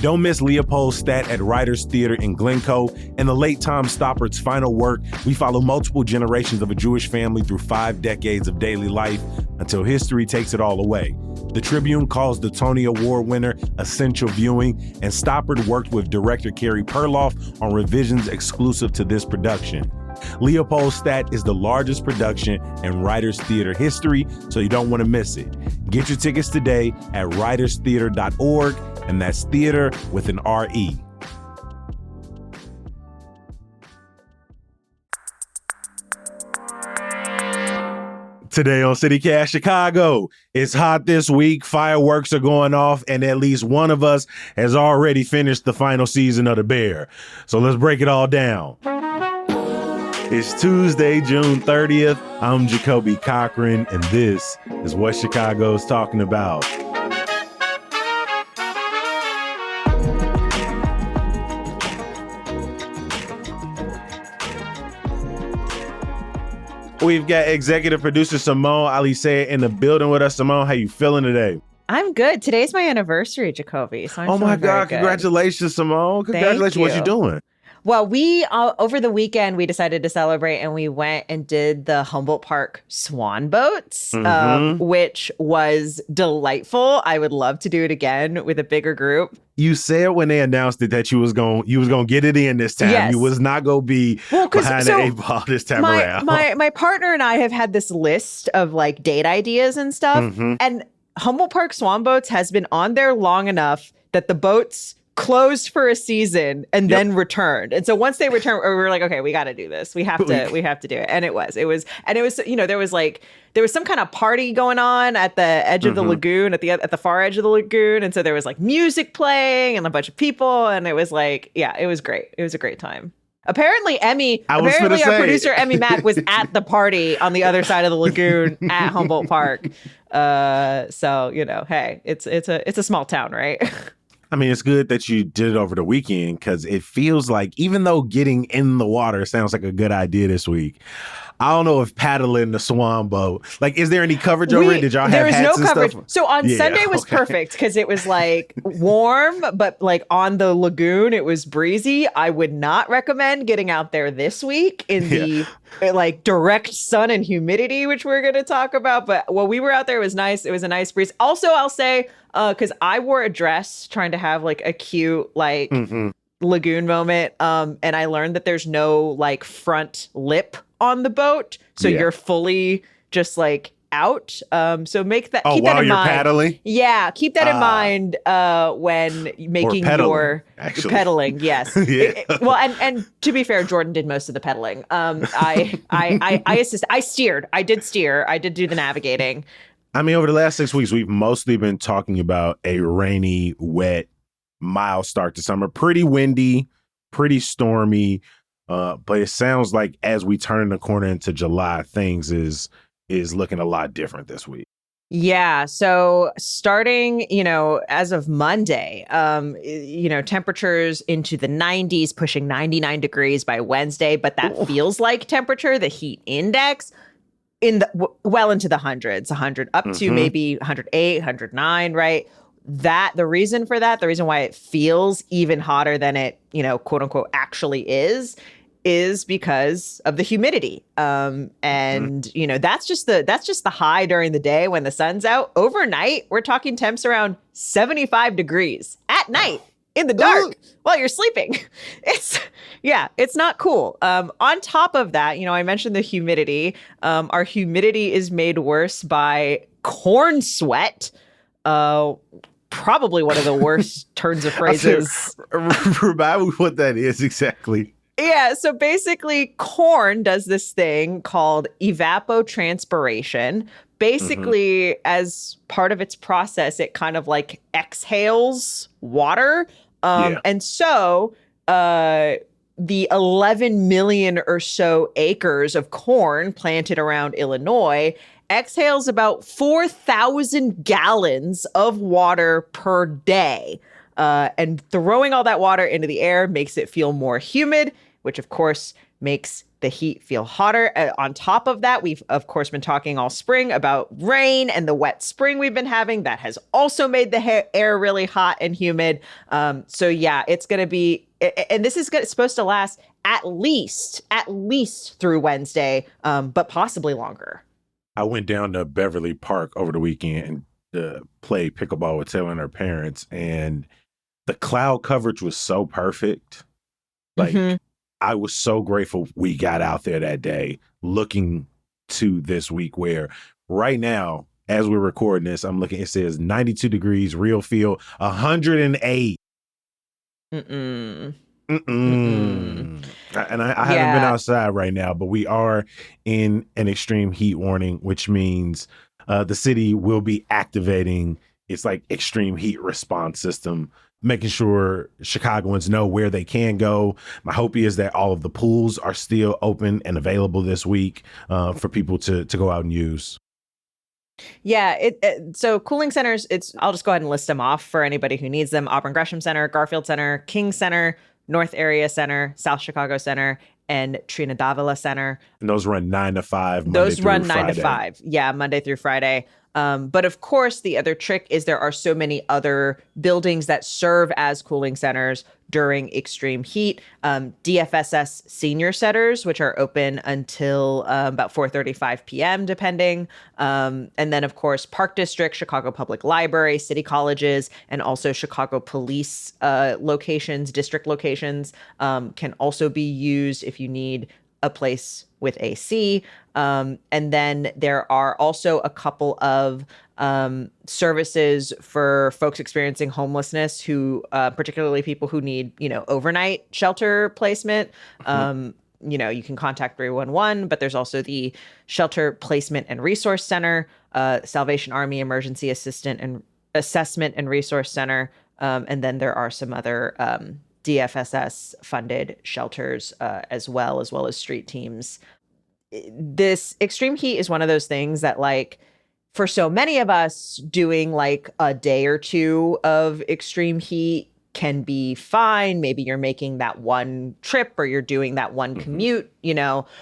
Don't miss Leopold Statt at Writers Theater in Glencoe and the late Tom Stoppard's final work. We follow multiple generations of a Jewish family through 5 decades of daily life until history takes it all away. The Tribune calls the Tony Award winner essential viewing, and Stoppard worked with director Carey Perloff on revisions exclusive to this production. Leopold Statt is the largest production in Writers Theater history, so you don't want to miss it. Get your tickets today at writerstheater.org, and that's theater with an R-E. Today on CityCast Chicago, it's hot this week, fireworks are going off, and at least one of us has already finished the final season of The Bear. So let's break it all down. It's Tuesday, June 30th. I'm Jacoby Cochran, and this is what Chicago's talking about. We've got executive producer Simone Alicea in the building with us. Simone, how you feeling today? I'm good. Today's my anniversary, Jacoby. So oh my God, congratulations, Simone. Congratulations. What you doing? Well, we, over the weekend, we decided to celebrate and we went and did the Humboldt Park Swan Boats, which was delightful. I would love to do it again with a bigger group. You said when they announced it that you was gonna get it in this time. Yes. You was not gonna be behind the 8 ball this time around. My partner and I have had this list of like date ideas and stuff. And Humboldt Park Swan Boats has been on there long enough that the boats closed for a season and then returned. And so once they returned, we were like, okay, we got to do this. We have to do it. And it was, you know, there was some kind of party going on at the edge of the lagoon, at the far edge of the lagoon. And so there was like music playing and a bunch of people. And it was like, yeah, it was great. It was a great time. Apparently our producer, Emmy Mack, was at the party on the other side of the lagoon at Humboldt Park. So, you know, hey, it's a small town, right? I mean, it's good that you did it over the weekend because it feels like, even though getting in the water sounds like a good idea this week, I don't know if paddling the swan boat, like, is there any coverage over it? Did y'all have hats and stuff? There was no coverage. So on Sunday was perfect because it was like warm, but like on the lagoon, it was breezy. I would not recommend getting out there this week in the like direct sun and humidity, which we're going to talk about. But while we were out there, it was nice. It was a nice breeze. Also, I'll say, because I wore a dress trying to have like a cute, like lagoon moment. And I learned that there's no like front lip on the boat. So you're fully just like out. So keep that in mind. While you're paddling? Yeah, keep that in mind when making your pedaling. Yes. Well, and to be fair, Jordan did most of the pedaling. I steered. I did steer. I did do the navigating. I mean, over the last 6 weeks, we've mostly been talking about a rainy, wet, mild start to summer. Pretty windy, pretty stormy. But it sounds like as we turn the corner into July, things is looking a lot different this week. Yeah. So starting, you know, as of Monday, you know, temperatures into the 90s, pushing 99 degrees by Wednesday. But that feels like temperature, the heat index, well into the hundreds, 100 up to maybe 108, 109, right? The reason why it feels even hotter than it, you know, quote unquote, actually is because of the humidity. And you know, that's just the high during the day when the sun's out. Overnight, we're talking temps around 75 degrees at night in the dark while you're sleeping. It's not cool. On top of that, you know, I mentioned the humidity. Our humidity is made worse by corn sweat. Probably one of the worst turns of phrases. Remind me what that is exactly. Yeah, so basically corn does this thing called evapotranspiration. Basically, as part of its process, it kind of like exhales water. And so the 11 million or so acres of corn planted around Illinois exhales about 4,000 gallons of water per day. And throwing all that water into the air makes it feel more humid, which of course makes the heat feel hotter. On top of that, we've, of course, been talking all spring about rain and the wet spring we've been having. That has also made the air really hot and humid. So yeah, it's going to be, and this is supposed to last at least through Wednesday, but possibly longer. I went down to Beverly Park over the weekend to play pickleball with Taylor and her parents, and the cloud coverage was so perfect. Like, I was so grateful we got out there that day, looking to this week where right now, as we're recording this, I'm looking, it says 92 degrees, real feel, 108. And I haven't been outside right now, but we are in an extreme heat warning, which means the city will be activating its like extreme heat response system, making sure Chicagoans know where they can go. My hope is that all of the pools are still open and available this week for people to go out and use. Yeah, so cooling centers, I'll just go ahead and list them off for anybody who needs them. Auburn Gresham Center, Garfield Center, King Center, North Area Center, South Chicago Center, and Trina Davila Center. And those run 9 to 5. Those run 9 to 5. Yeah, Monday through Friday. But of course, the other trick is there are so many other buildings that serve as cooling centers during extreme heat. DFSS senior centers, which are open until about 4:35 p.m., depending. And then, of course, Park District, Chicago Public Library, city colleges, and also Chicago police locations, district locations can also be used if you need a place with AC. And then there are also a couple of services for folks experiencing homelessness who, particularly people who need, overnight shelter placement. You can contact 311, but there's also the Shelter Placement and Resource Center, Salvation Army Emergency Assessment and Resource Center. And then there are some other DFSS funded shelters as well as street teams. This extreme heat is one of those things that, like, for so many of us, doing like a day or two of extreme heat can be fine. Maybe you're making that one trip or you're doing that one commute,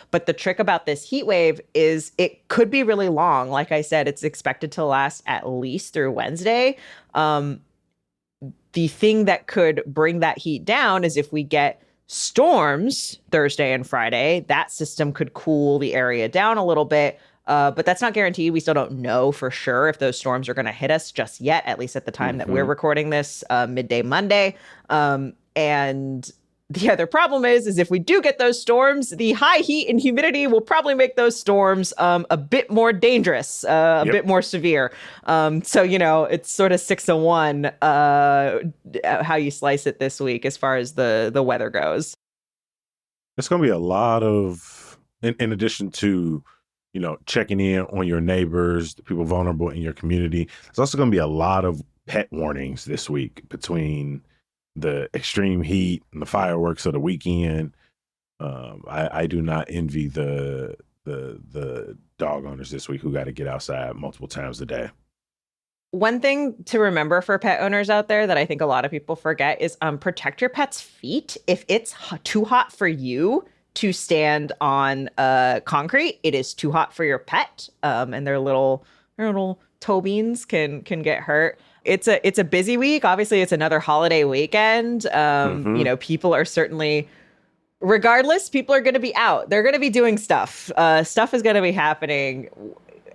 but the trick about this heat wave is it could be really long. Like I said, it's expected to last at least through Wednesday. The thing that could bring that heat down is if we get storms Thursday and Friday. That system could cool the area down a little bit, but that's not guaranteed. We still don't know for sure if those storms are going to hit us just yet, at least at the time that we're recording this, midday Monday. And the other problem is if we do get those storms, the high heat and humidity will probably make those storms a bit more dangerous, a bit more severe. So, it's sort of 6-1 how you slice it this week as far as the weather goes. It's going to be a lot of, in addition to, checking in on your neighbors, the people vulnerable in your community, there's also going to be a lot of pet warnings this week between the extreme heat and the fireworks of the weekend. I do not envy the dog owners this week who got to get outside multiple times a day. One thing to remember for pet owners out there that I think a lot of people forget is protect your pet's feet. If it's too hot for you to stand on concrete, it is too hot for your pet, and their little toe beans can get hurt. It's a busy week. Obviously, it's another holiday weekend. People are certainly, regardless, people are going to be out. They're going to be doing stuff. Stuff is going to be happening.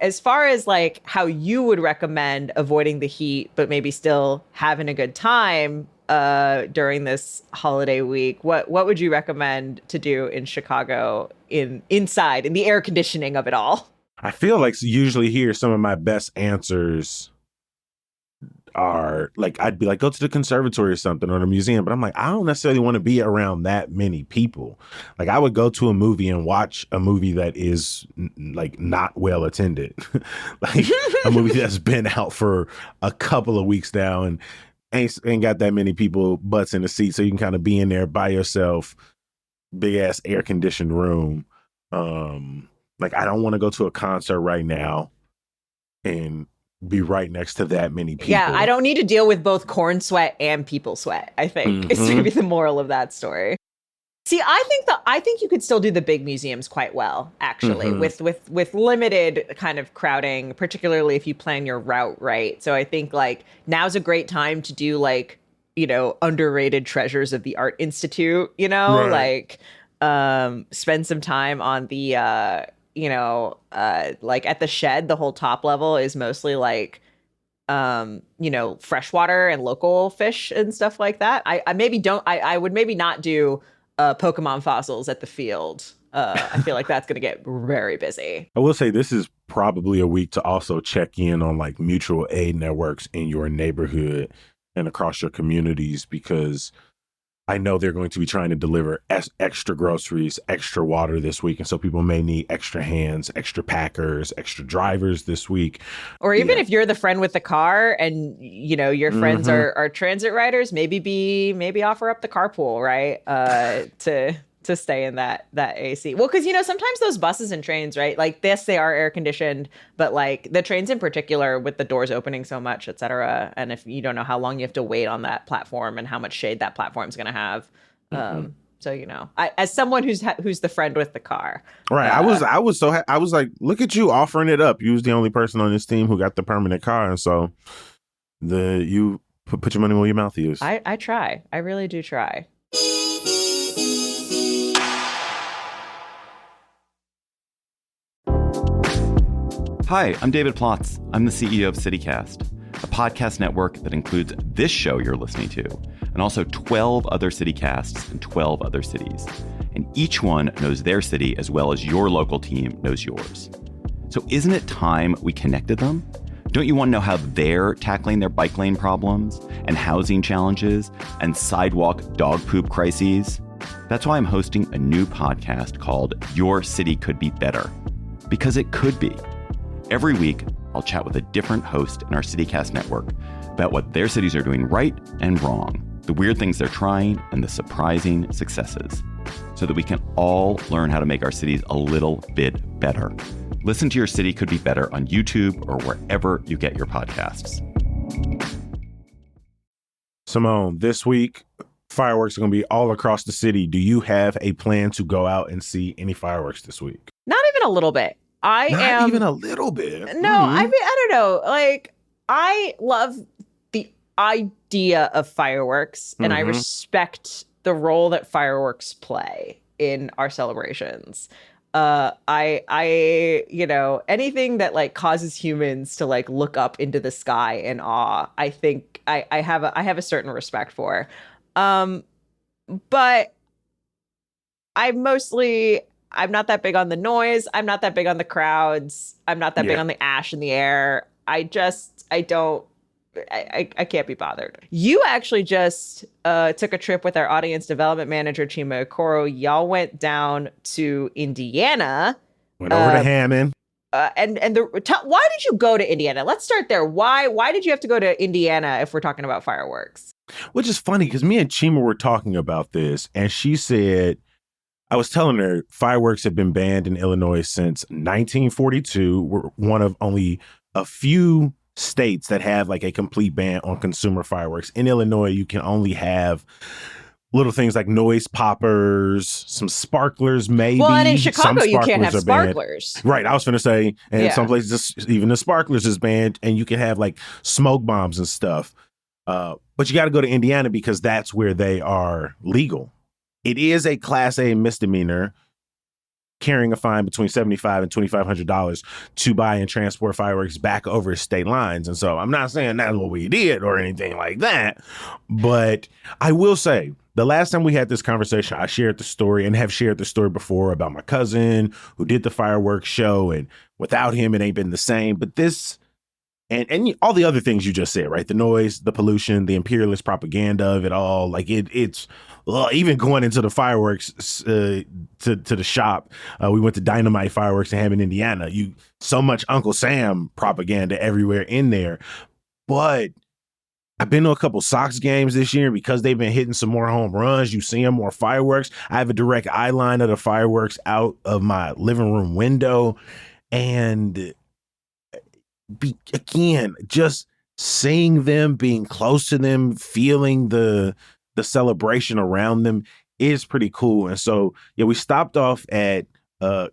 As far as like how you would recommend avoiding the heat, but maybe still having a good time during this holiday week, what would you recommend to do in Chicago inside in the air conditioning of it all? I feel like usually here some of my best answers are like, I'd be like, go to the conservatory or something or the museum, but I'm like, I don't necessarily want to be around that many people. Like, I would go to a movie and watch a movie that is like not well attended, like a movie that's been out for a couple of weeks now and ain't got that many people butts in the seat, so you can kind of be in there by yourself, big ass air conditioned room. Like, I don't want to go to a concert right now and be right next to that many people. Yeah, I don't need to deal with both corn sweat and people sweat, I think, is maybe the moral of that story. See, I think you could still do the big museums quite well, actually, with limited kind of crowding, particularly if you plan your route right. So I think like now's a great time to do like, underrated treasures of the Art Institute, Right. like spend some time on the like at the Shed, the whole top level is mostly like freshwater and local fish and stuff like that. I maybe don't I would maybe not do Pokemon fossils at the field. I feel like that's gonna get very busy. I will say this is probably a week to also check in on like mutual aid networks in your neighborhood and across your communities, because I know they're going to be trying to deliver extra groceries, extra water this week. And so people may need extra hands, extra packers, extra drivers this week. Or You even know, if you're the friend with the car and your friends mhm. are transit riders, maybe offer up the carpool, right? To stay in that AC. Well, because sometimes those buses and trains, right? Like this, they are air conditioned, but like the trains in particular, with the doors opening so much, et cetera. And if you don't know how long you have to wait on that platform and how much shade that platform is going to have, Mhm. so as someone who's the friend with the car, Right. I was like, look at you offering it up. You was the only person on this team who got the permanent car. And so you put your money where your mouth is. I try. I really do try. Hi, I'm David Plotz. I'm the CEO of CityCast, a podcast network that includes this show you're listening to, and also 12 other CityCasts in 12 other cities. And each one knows their city as well as your local team knows yours. So isn't it time we connected them? Don't you want to know how they're tackling their bike lane problems and housing challenges and sidewalk dog poop crises? That's why I'm hosting a new podcast called Your City Could Be Better. Because it could be. Every week, I'll chat with a different host in our CityCast network about what their cities are doing right and wrong, the weird things they're trying, and the surprising successes, so that we can all learn how to make our cities a little bit better. Listen to Your City Could Be Better on YouTube or wherever you get your podcasts. Simone, this week, fireworks are going to be all across the city. Do you have a plan to go out and see any fireworks this week? Not even a little bit. Not even a little bit. No, I mean, I don't know. Like, I love the idea of fireworks, and I respect the role that fireworks play in our celebrations. Anything that like causes humans to like look up into the sky in awe, I think I have a certain respect for. But I'm not that big on the noise. I'm not that big on the crowds. I'm not that big on the ash in the air. I can't be bothered. You actually just took a trip with our audience development manager, Chima Okoro. Y'all went down to Indiana. Went over to Hammond. Why did you go to Indiana? Let's start there. Why did you have to go to Indiana if we're talking about fireworks? Which is funny because me and Chima were talking about this, and she said, I was telling her fireworks have been banned in Illinois since 1942. We're one of only a few states that have like a complete ban on consumer fireworks. In Illinois, you can only have little things like noise poppers, some sparklers, maybe. Well, and in Chicago, you can't have banned. sparklers. Right. I was going to say, and in some places, even the sparklers is banned, and you can have like smoke bombs and stuff. But you got to go to Indiana because that's where they are legal. It is a Class A misdemeanor, carrying a fine between $75 and $2,500 to buy and transport fireworks back over state lines. And so I'm not saying that's what we did or anything like that, but I will say the last time we had this conversation, I shared the story and have shared the story before about my cousin who did the fireworks show, and without him, it ain't been the same. But this and all the other things you just said, right? The noise, the pollution, the imperialist propaganda of it all, like it's even going into the fireworks to the shop. We went to Dynamite Fireworks in Hammond, Indiana. So much Uncle Sam propaganda everywhere in there. But I've been to a couple Sox games this year because they've been hitting some more home runs. You see more fireworks. I have a direct eye line of the fireworks out of my living room window. And again, just seeing them, being close to them, feeling the celebration around them, is pretty cool. And so, yeah, we stopped off at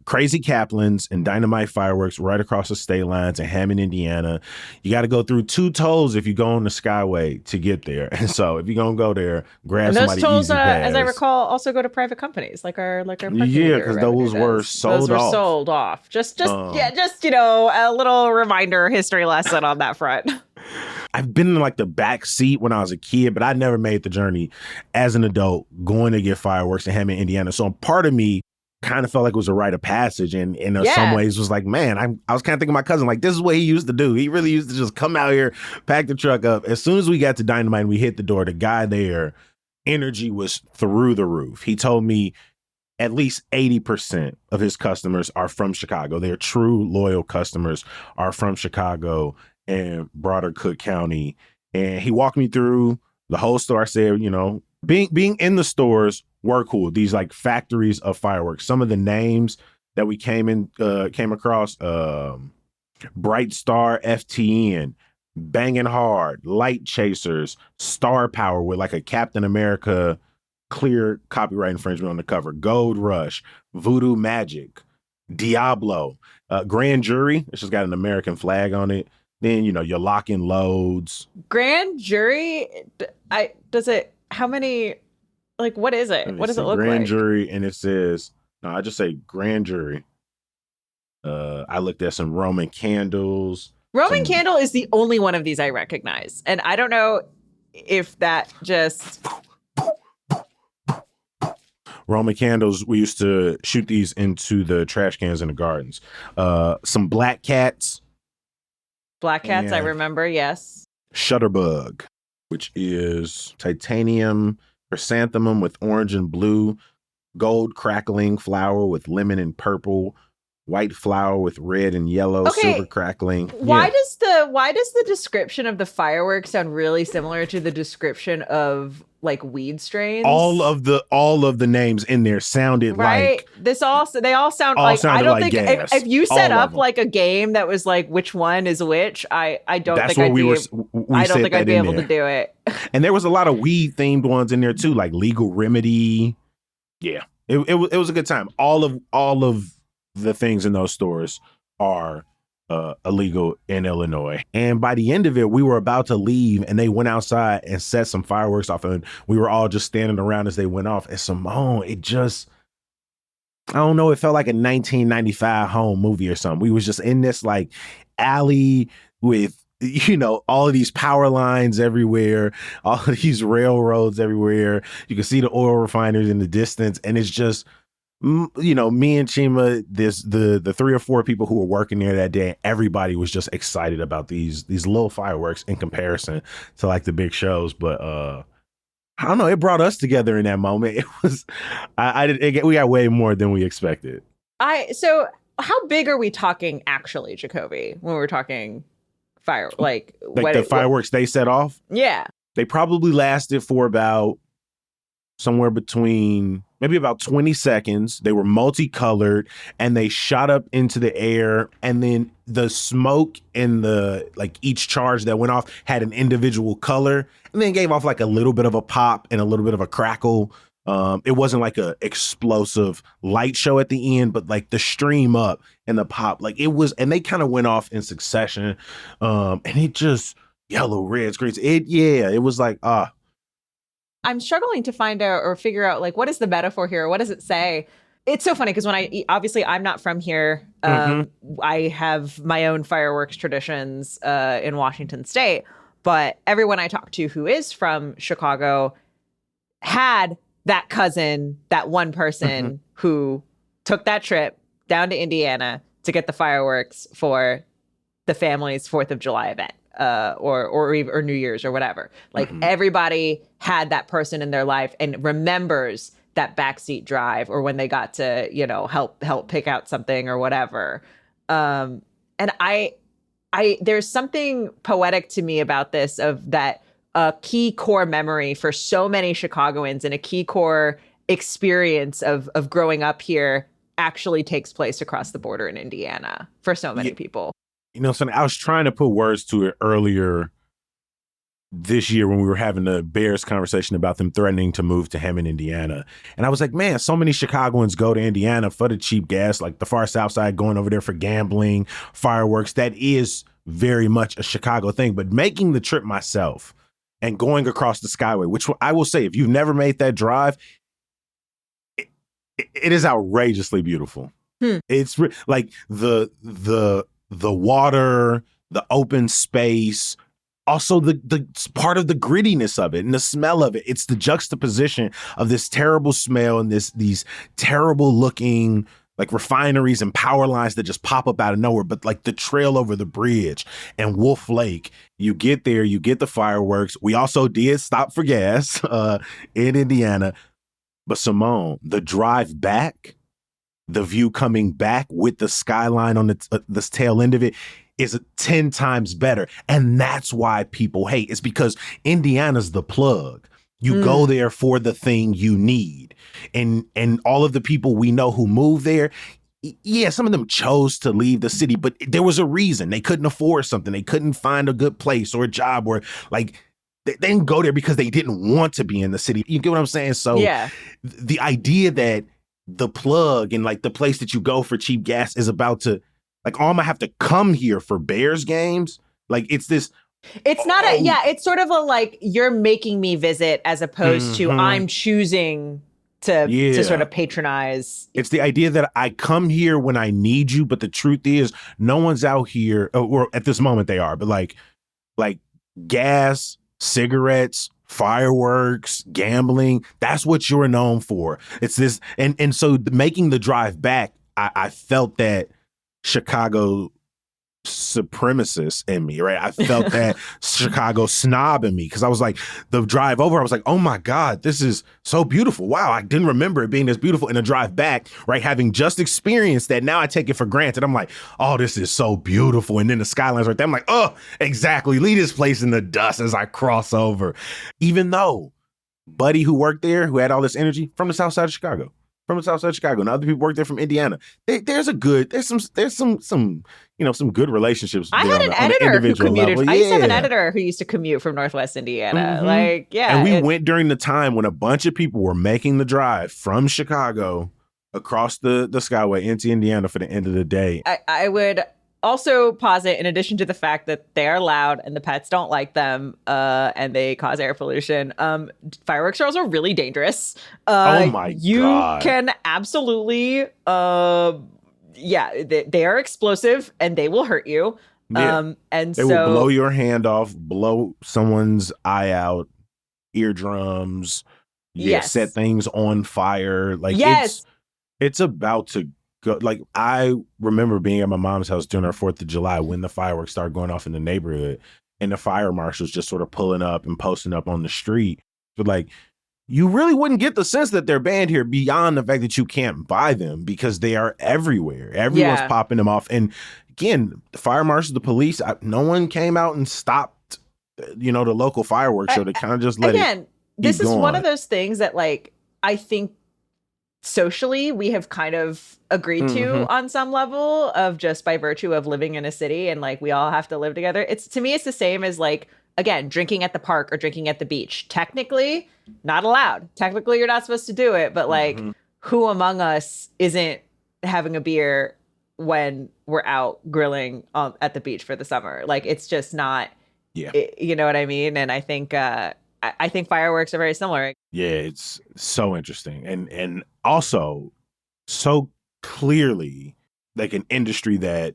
Crazy Kaplan's and Dynamite Fireworks right across the state lines in Hammond, Indiana. You got to go through 2 tolls if you go on the Skyway to get there. And so if you're going to go there, grab and those somebody tolls, easy pass. as I recall, also go to private companies like our parking Yeah, because those were sold off. Sold off. Just a little reminder, history lesson on that front. I've been in like the back seat when I was a kid, but I never made the journey as an adult going to get fireworks in Hammond, Indiana. So part of me kind of felt like it was a rite of passage, and in some ways was like, man, I was kind of thinking of my cousin, like, this is what he used to do. He really used to just come out here, pack the truck up. As soon as we got to Dynamite and we hit the door, the guy there, energy was through the roof. He told me at least 80% of his customers are from Chicago. Their true loyal customers are from Chicago and broader Cook County. And he walked me through the whole store. I said, being in the stores were cool. These like factories of fireworks. Some of the names that we came across, Bright Star FTN, Bangin' Hard, Light Chasers, Star Power with like a Captain America clear copyright infringement on the cover, Gold Rush, Voodoo Magic, Diablo, Grand Jury. It's just got an American flag on it. Then, you're locking loads. Grand Jury, how many, like, what is it? What does it look like? Grand Jury, and it says, no, I just say Grand Jury. I looked at some Roman candles. Roman candle is the only one of these I recognize. And I don't know if that just... Roman candles, we used to shoot these into the trash cans in the gardens. Some Black Cats. Black Cats, I remember, yes. Shutterbug, which is titanium chrysanthemum with orange and blue, gold crackling flower with lemon and purple, white flower with red and yellow, silver crackling. Why does the description of the fireworks sound really similar to the description of like weed strains? All of the names in there sounded like they all sound like, I don't think gas. If you set up like a game that was like which one is which, I don't think I'd be able to do it. And there was a lot of weed themed ones in there too, like Legal Remedy. Yeah, it was a good time. All of the things in those stores are illegal in Illinois. And by the end of it, we were about to leave and they went outside and set some fireworks off, and we were all just standing around as they went off. And Simone, I don't know, it felt like a 1995 home movie or something. We was just in this like alley with, all of these power lines everywhere, all of these railroads everywhere. You can see the oil refineries in the distance. And it's just, me and Chima, the 3 or 4 people who were working there that day, everybody was just excited about these little fireworks in comparison to like the big shows. But I don't know, it brought us together in that moment. It was, we got way more than we expected. So how big are we talking actually, Jacoby, when we're talking the fireworks they set off? Yeah. They probably lasted for about somewhere between maybe about 20 seconds. They were multicolored and they shot up into the air. And then the smoke and each charge that went off had an individual color, and then gave off like a little bit of a pop and a little bit of a crackle. It wasn't like a explosive light show at the end, but like the stream up and the pop, like it was, and they kind of went off in succession. And it just yellow, reds, greens. It was like, I'm struggling to find out or figure out like, what is the metaphor here? What does it say? It's so funny because I'm not from here. I have my own fireworks traditions in Washington State, but everyone I talk to who is from Chicago had that cousin, that one person who took that trip down to Indiana to get the fireworks for the family's 4th of July event. Or New Year's or whatever. Like everybody had that person in their life and remembers that backseat drive or when they got to, help pick out something or whatever. And I there's something poetic to me about this, of that a key core memory for so many Chicagoans and a key core experience of growing up here actually takes place across the border in Indiana for so many people. So I was trying to put words to it earlier this year when we were having the Bears conversation about them threatening to move to Hammond, Indiana. And I was like, man, so many Chicagoans go to Indiana for the cheap gas, like the far south side, going over there for gambling, fireworks. That is very much a Chicago thing. But making the trip myself and going across the Skyway, which I will say, if you've never made that drive, it is outrageously beautiful. It's like the water, the open space, also the part of the grittiness of it and the smell of it. It's the juxtaposition of this terrible smell and these terrible looking like refineries and power lines that just pop up out of nowhere. But like the trail over the bridge and Wolf Lake, you get there, you get the fireworks. We also did stop for gas in Indiana. But Simone, the drive back, the view coming back with the skyline on the tail end of it is 10 times better. And that's why people hate. It's because Indiana's the plug. You go there for the thing you need. And all of the people we know who move there, yeah, some of them chose to leave the city, but there was a reason. They couldn't afford something. They couldn't find a good place or a job where like they didn't go there because they didn't want to be in the city. You get what I'm saying? So yeah, the idea that the plug and like the place that you go for cheap gas is about to like, oh, I'm gonna have to come here for Bears games. Like it's this. It's not it's sort of a like you're making me visit as opposed to I'm choosing to sort of patronize. It's the idea that I come here when I need you, but the truth is no one's out here, or at this moment they are, but like gas, cigarettes, fireworks, gambling, that's what you're known for. It's this, and so making the drive back, I felt that Chicago supremacist in me, right? I felt that Chicago snob in me because I was like, the drive over, I was like, oh my God, this is so beautiful. Wow, I didn't remember it being this beautiful. And the drive back, right, having just experienced that, now I take it for granted. I'm like, oh, this is so beautiful. And then the skyline's right there. I'm like, oh, exactly. Leave this place in the dust as I cross over. Even though Buddy, who worked there, who had all this energy, from the south side of Chicago. And other people work there from Indiana. There's some good relationships. I had an editor who commuted. Level. I used to have an editor who used to commute from Northwest Indiana. And we went during the time when a bunch of people were making the drive from Chicago across the Skyway into Indiana for the end of the day. I would also posit, in addition to the fact that they are loud and the pets don't like them, and they cause air pollution, fireworks are also really dangerous. Oh my God. You can absolutely, they are explosive and they will hurt you. Yeah. They will blow your hand off, blow someone's eye out, eardrums, set things on fire. Like it's about to go. Like I remember being at my mom's house during our 4th of July when the fireworks started going off in the neighborhood and the fire marshals just sort of pulling up and posting up on the street. But like, you really wouldn't get the sense that they're banned here beyond the fact that you can't buy them because they are everywhere. Everyone's popping them off. And again, the fire marshals, the police, no one came out and stopped, the local fireworks show. They kind of just let it this is going. One of those things that like, I think socially we have kind of agreed to on some level of just by virtue of living in a city and like we all have to live together. To me, it's the same as like, again, drinking at the park or drinking at the beach. Technically not allowed. Technically you're not supposed to do it, but like who among us isn't having a beer when we're out grilling at the beach for the summer? Like it's just not, you know what I mean? And I think fireworks are very similar. Yeah, it's so interesting. And also so clearly like an industry that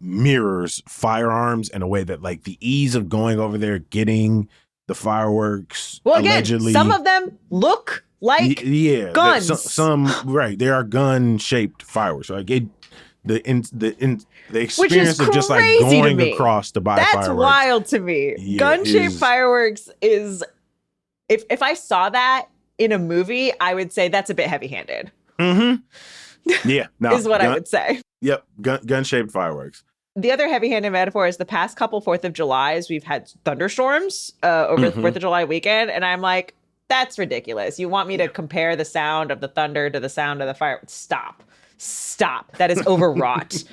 mirrors firearms in a way that like the ease of going over there, getting the fireworks. Well, again, allegedly, some of them look like guns. Some right. There are gun-shaped fireworks. Like the experience of just like going across to buy fireworks. That's wild to me. Yeah, gun-shaped fireworks is, if I saw that in a movie, I would say that's a bit heavy-handed. Yeah, no, is what I would say. Yep, gun-shaped fireworks. The other heavy-handed metaphor is the past couple 4th of Julys, we've had thunderstorms over the 4th of July weekend, and I'm like, that's ridiculous. You want me to compare the sound of the thunder to the sound of the fire? Stop. That is overwrought.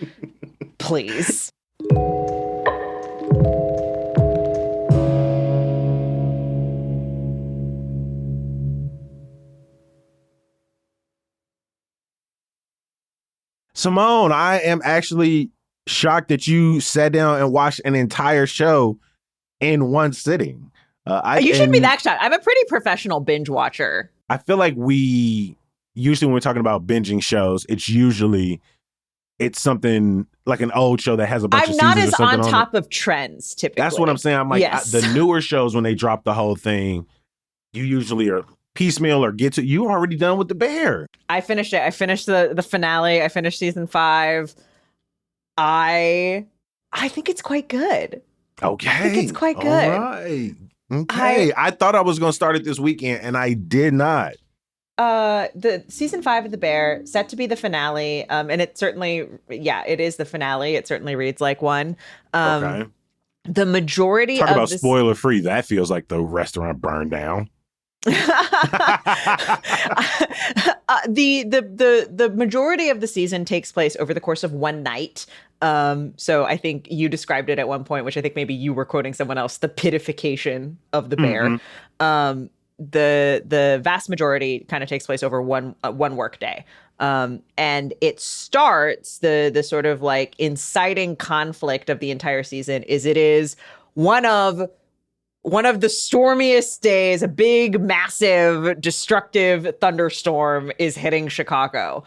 Please. Simone, I am actually shocked that you sat down and watched an entire show in one sitting. You shouldn't be that shocked. I'm a pretty professional binge watcher. I feel like usually when we're talking about binging shows, it's something like an old show that has a bunch of seasons. I'm not as or something on top of trends, typically. That's what I'm saying. I'm like, yes. The newer shows, when they drop the whole thing, you usually are piecemeal or get to, you already done with The Bear. I finished it. I finished the finale. I finished season 5. I think it's quite good. Okay. I think it's quite good. All right. Okay. I thought I was going to start it this weekend, and I did not. The season 5 of The Bear, set to be the finale. And it certainly, it is the finale. It certainly reads like one. Okay. The majority Talk of about spoiler free. That feels like the restaurant burned down. The majority of the season takes place over the course of one night. So I think you described it at one point, which I think maybe you were quoting someone else, the pitification of the bear. Mm-hmm. The vast majority kind of takes place over one work day. And it starts the sort of like inciting conflict of the entire season is one of the stormiest days. A big, massive, destructive thunderstorm is hitting Chicago,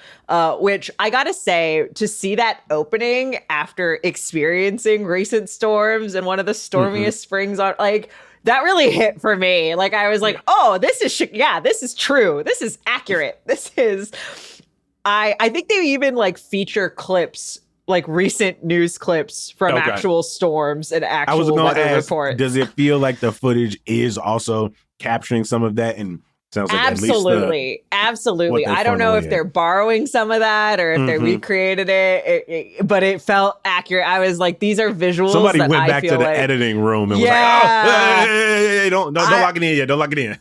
which I gotta say, to see that opening after experiencing recent storms and one of the stormiest springs on, like, that really hit for me. Like, I was like, oh, this is true. This is accurate. This is, I think they even like feature clips, like recent news clips from actual storms and actual weather reports. Does it feel like the footage is also capturing some of that? And sounds like absolutely. I don't know if they're borrowing some of that or if they recreated it, but it felt accurate. I was like, these are visuals. Somebody went back to the editing room and was like, oh, hey, don't lock it in yet. Don't lock it in.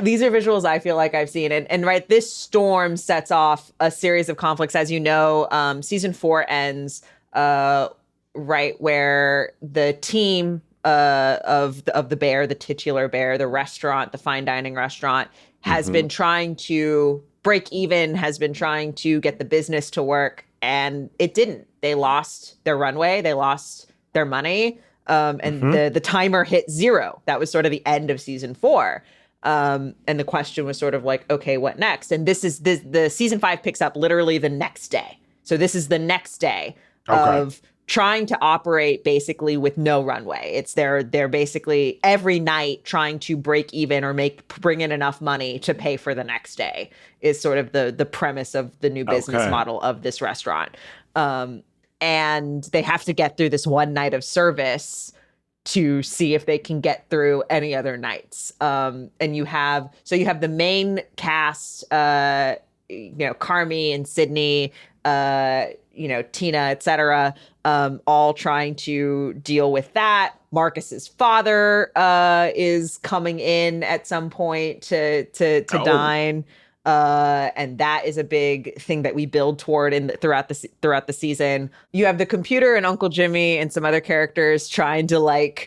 These are visuals I feel like I've seen. And right, this storm sets off a series of conflicts. As you know, season 4 ends right where the team of the bear, the titular bear, the restaurant, the fine dining restaurant, has been trying to break even, has been trying to get the business to work, and it didn't. They lost their runway, they lost their money, and the timer hit 0. That was sort of the end of season 4. And the question was sort of like, okay, what next? And the season 5 picks up literally the next day. So this is the next day of trying to operate basically with no runway. It's they're basically every night trying to break even or bring in enough money to pay for the next day is sort of the premise of the new business model of this restaurant. And they have to get through this one night of service to see if they can get through any other nights. And you have the main cast, Carmy and Sydney, Tina, etc., all trying to deal with that. Marcus's father is coming in at some point to dine. And that is a big thing that we build toward throughout the season. You have the computer and Uncle Jimmy and some other characters trying to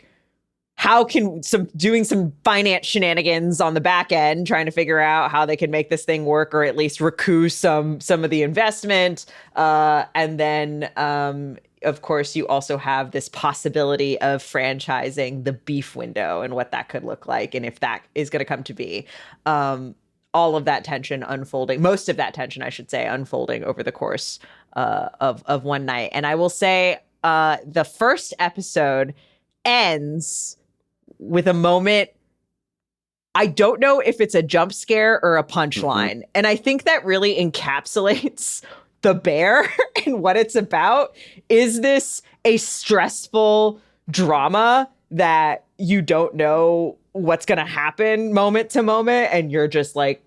doing some finance shenanigans on the back end, trying to figure out how they can make this thing work or at least recoup some of the investment. And then, of course, you also have this possibility of franchising the beef window and what that could look like, and if that is going to come to be. All of that tension unfolding, most of that tension, I should say, unfolding over the course of one night. And I will say the first episode ends with a moment. I don't know if it's a jump scare or a punchline. And I think that really encapsulates the bear and what it's about. Is this a stressful drama that you don't know what's going to happen moment to moment and you're just like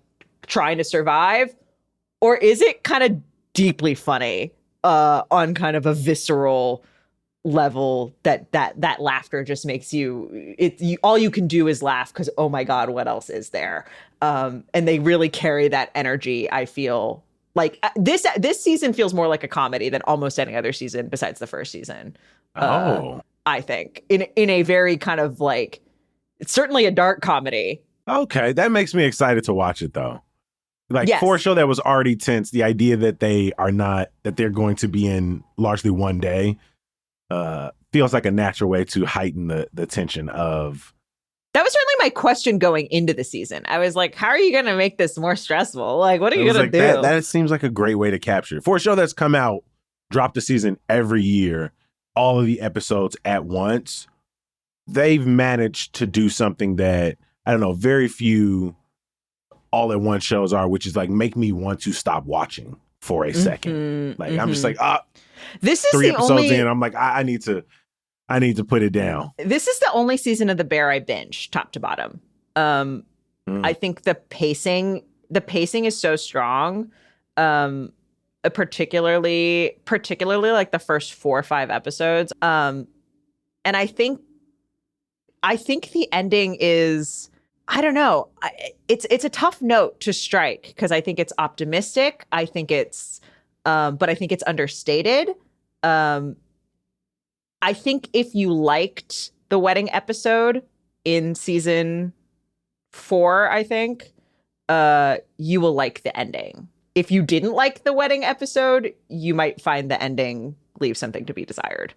trying to survive? Or is it kind of deeply funny on kind of a visceral level that laughter just makes all you can do is laugh because, oh my God, what else is there? And they really carry that energy. I feel like this season feels more like a comedy than almost any other season besides the first season. I think in a very kind of like, it's certainly a dark comedy. Okay, that makes me excited to watch it though. Like for a show that was already tense, the idea that they're going to be in largely one day feels like a natural way to heighten the tension of. That was certainly my question going into the season. I was like, how are you going to make this more stressful? Like, what are you going to do? That seems like a great way to capture it. For a show that's come out, dropped a season every year, all of the episodes at once, they've managed to do something that, I don't know, very few all-at-once shows are, which is like make me want to stop watching for a second. I'm just like, this is 3 episodes in, I'm like, I need to put it down. This is the only season of The Bear I binged top to bottom. I think the pacing is so strong. Particularly like the first 4 or 5 episodes. And I think the ending is, I don't know. It's a tough note to strike because I think it's optimistic. I think it's, but I think it's understated. I think if you liked the wedding episode in season 4, I think, you will like the ending. If you didn't like the wedding episode, you might find the ending leave something to be desired.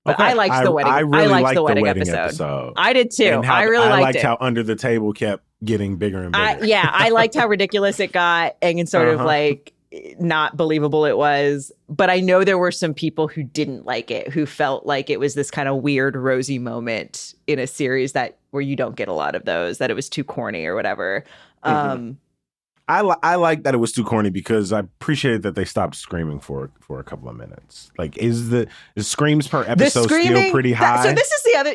But okay. I liked the wedding. I liked the wedding episode. I did too. I really liked it. How Under the Table kept getting bigger and bigger. I liked how ridiculous it got and sort of like not believable it was. But I know there were some people who didn't like it, who felt like it was this kind of weird, rosy moment in a series where you don't get a lot of those, that it was too corny or whatever. I like that it was too corny because I appreciated that they stopped screaming for a couple of minutes. Like, is the screams per episode still pretty high? So this is the other.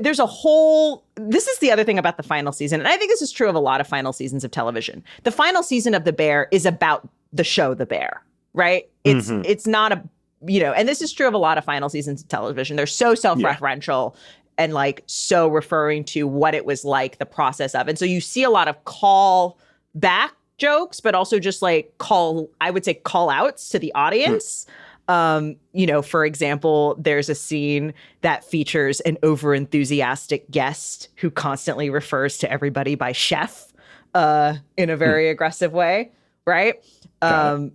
There's a whole. This is the other thing about the final season, and I think this is true of a lot of final seasons of television. The final season of The Bear is about the show The Bear, right? It's not a and this is true of a lot of final seasons of television. They're so self-referential. And like so referring to what it was like, the process of. And so you see a lot of call back jokes, but also just like call outs to the audience. For example, there's a scene that features an overenthusiastic guest who constantly refers to everybody by chef in a very aggressive way, right? And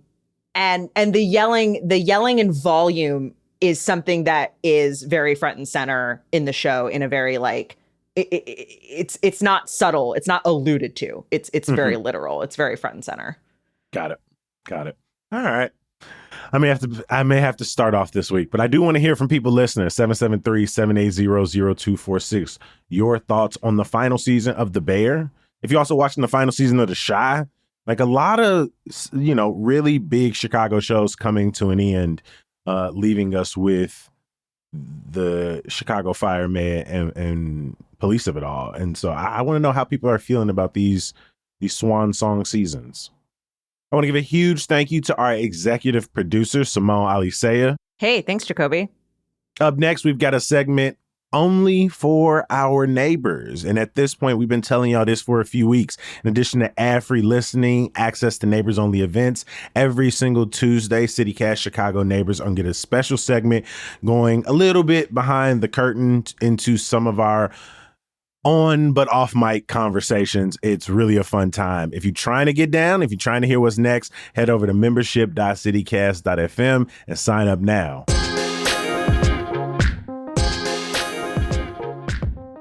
the yelling in volume is something that is very front and center in the show in a very like it's not subtle, it's not alluded to, it's very literal, it's very front and center. Got it. All right, I may have to start off this week, but I do want to hear from people listening. 773-780-0246 your thoughts on the final season of The Bear. If you're also watching the final season of The Chi, like a lot of really big Chicago shows coming to an end, leaving us with the Chicago firemen and police of it all. And so I want to know how people are feeling about these swan song seasons. I want to give a huge thank you to our executive producer, Simone Alicea. Hey, thanks, Jacoby. Up next, we've got a segment only for our neighbors. And at this point, we've been telling y'all this for a few weeks. In addition to ad-free listening, access to neighbors-only events, every single Tuesday, CityCast Chicago neighbors are going to get a special segment going a little bit behind the curtain into some of our on but off mic conversations. It's really a fun time. If you're trying to get down, if you're trying to hear what's next, head over to membership.citycast.fm and sign up now.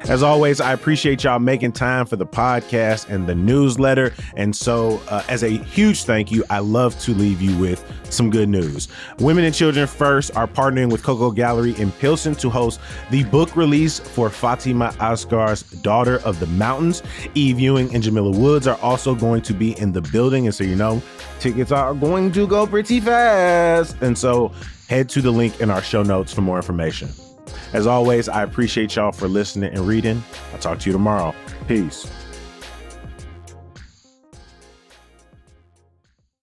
As always, I appreciate y'all making time for the podcast and the newsletter. And so as a huge thank you, I love to leave you with some good news. Women and Children First are partnering with Coco Gallery in Pilsen to host the book release for Fatima Asghar's Daughter of the Mountains. Eve Ewing and Jamila Woods are also going to be in the building. And so, tickets are going to go pretty fast. And so head to the link in our show notes for more information. As always, I appreciate y'all for listening and reading. I'll talk to you tomorrow. Peace.